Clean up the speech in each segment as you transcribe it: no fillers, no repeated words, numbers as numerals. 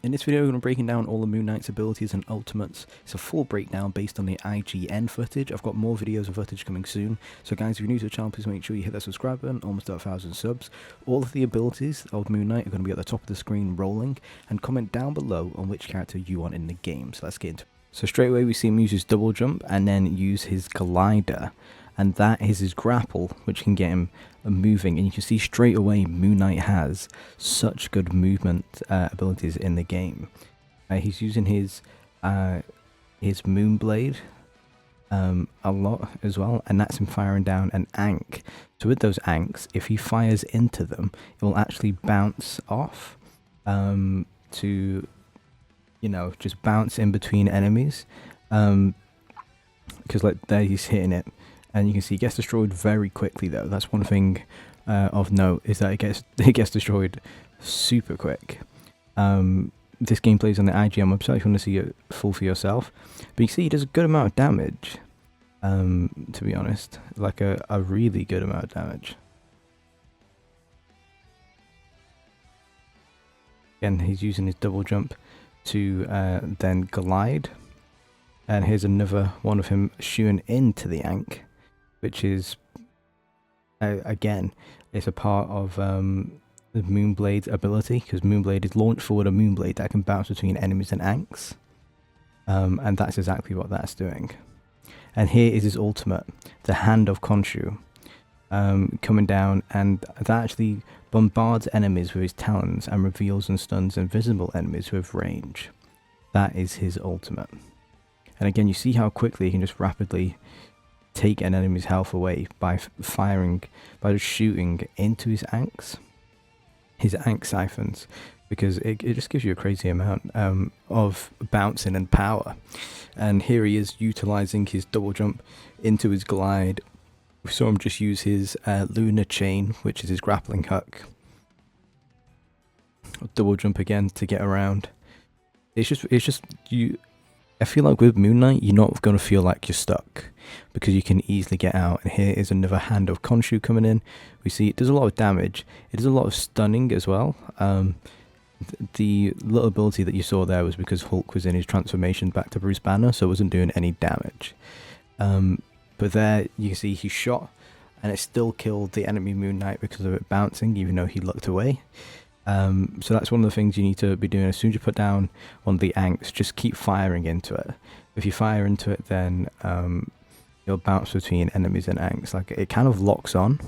In this video, we're going to be breaking down all of Moon Knight's abilities and ultimates. It's a full breakdown based on the IGN footage. I've got more videos and footage coming soon. So guys, if you're new to the channel, please make sure you hit that subscribe button, almost at 1,000 subs. All of the abilities of Moon Knight are going to be at the top of the screen rolling, and comment down below on which character you want in the game. So let's get into it. So straight away, we see him use his double jump and then use his glider. And that is his grapple, which can get him moving. And you can see straight away Moon Knight has such good movement abilities in the game. He's using his Moonblade a lot as well, and that's him firing down an Ankh. So with those Ankhs, if he fires into them, it will actually bounce off to, you know, just bounce in between enemies. Because like there he's hitting it. And you can see it gets destroyed very quickly though. That's one thing of note, is that it gets destroyed super quick. This game plays on the IGN website if you want to see it full for yourself. But you can see he does a good amount of damage, to be honest. Like a really good amount of damage. Again, he's using his double jump to then glide. And here's another one of him shooting into the Ankh, which is, again, it's a part of the Moonblade's ability, because Moonblade is launched forward a Moonblade that can bounce between enemies and Ankhs. And that's exactly what that's doing. And here is his ultimate, the Hand of Khonshu, coming down, and that actually bombards enemies with his talons and reveals and stuns invisible enemies with range. That is his ultimate. And again, you see how quickly he can just rapidly take an enemy's health away by just shooting into his Ankhs, his Ankh siphons, because it just gives you a crazy amount of bouncing and power. And here he is utilizing his double jump into his glide. We saw him just use his Lunar Chain, which is his grappling hook. Double jump again to get around. It's just you. I feel like with Moon Knight, you're not going to feel like you're stuck, because you can easily get out. And here is another Hand of Khonshu coming in. We see it does a lot of damage. It does a lot of stunning as well. The little ability that you saw there was because Hulk was in his transformation back to Bruce Banner, so it wasn't doing any damage. But there you can see he shot, and it still killed the enemy Moon Knight because of it bouncing, even though he looked away. So that's one of the things you need to be doing. As soon as you put down one of the Ankhs, just keep firing into it. If you fire into it, then you'll bounce between enemies and Ankhs. Like, it kind of locks on.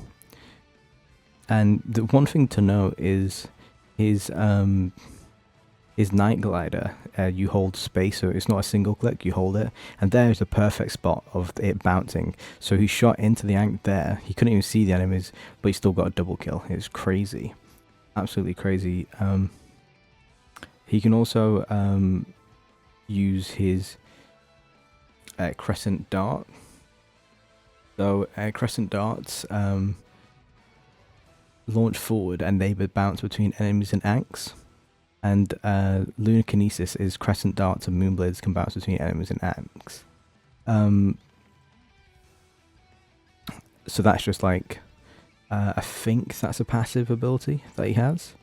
And the one thing to note is his Night Glider. You hold space, so it's not a single click, you hold it, and there is the perfect spot of it bouncing. So he shot into the Ankh there. He couldn't even see the enemies, but he still got a double kill. It's crazy. Absolutely crazy. He can also use his Crescent Dart. So Crescent Darts launch forward, and they would bounce between enemies and Ankhs. And Lunar Kinesis is Crescent Darts and Moonblades can bounce between enemies and Ankhs. So that's just like, I think that's a passive ability that he has.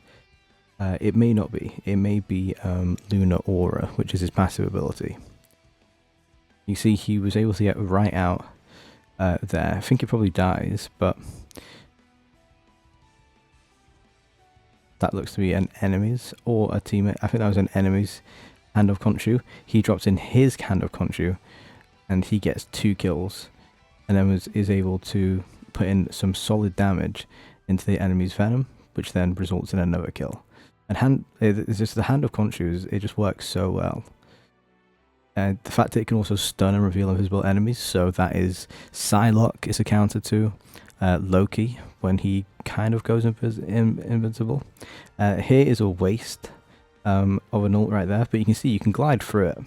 It may not be. It may be Lunar Aura, which is his passive ability. You see he was able to get right out there. I think he probably dies, but that looks to be an enemy's or a teammate. I think that was an enemy's Hand of Khonshu. He drops in his Hand of Khonshu, and he gets 2 kills, and then is able to put in some solid damage into the enemy's venom, which then results in another kill. And it's just the Hand of Khonshu, it just works so well. And the fact that it can also stun and reveal invisible enemies, so that is Psylocke is a counter to Loki when he kind of goes invincible. Here is a waste of an ult right there, but you can see you can glide through it.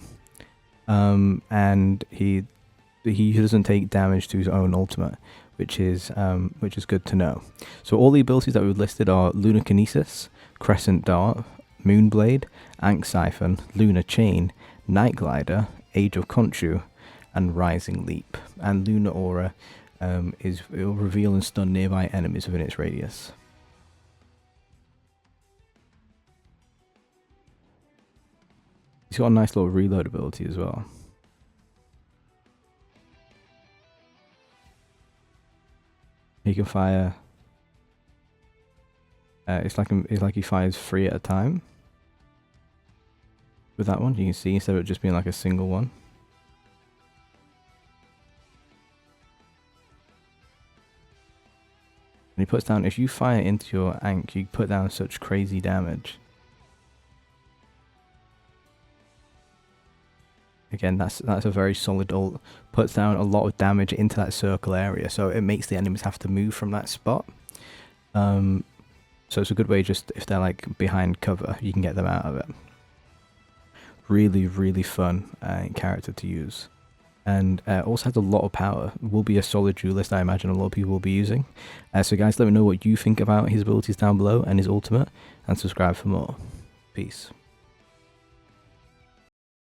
And he doesn't take damage to his own ultimate, which is good to know. So all the abilities that we've listed are Lunar Kinesis, Crescent Dart, Moonblade, Ankh Siphon, Lunar Chain, Night Glider, Age of Khonshu, and Rising Leap. And Lunar Aura it will reveal and stun nearby enemies within its radius. got a nice little reload ability as well. He can fire. It's like he fires 3 at a time. With that one, you can see instead of it just being like a single one. And he puts down, if you fire into your Ankh, you put down such crazy damage. Again, that's a very solid ult. Puts down a lot of damage into that circle area, so it makes the enemies have to move from that spot. So it's a good way, just if they're like behind cover, you can get them out of it. Really, really fun character to use. And also has a lot of power. Will be a solid duelist, I imagine a lot of people will be using. So guys, let me know what you think about his abilities down below and his ultimate, and subscribe for more. Peace.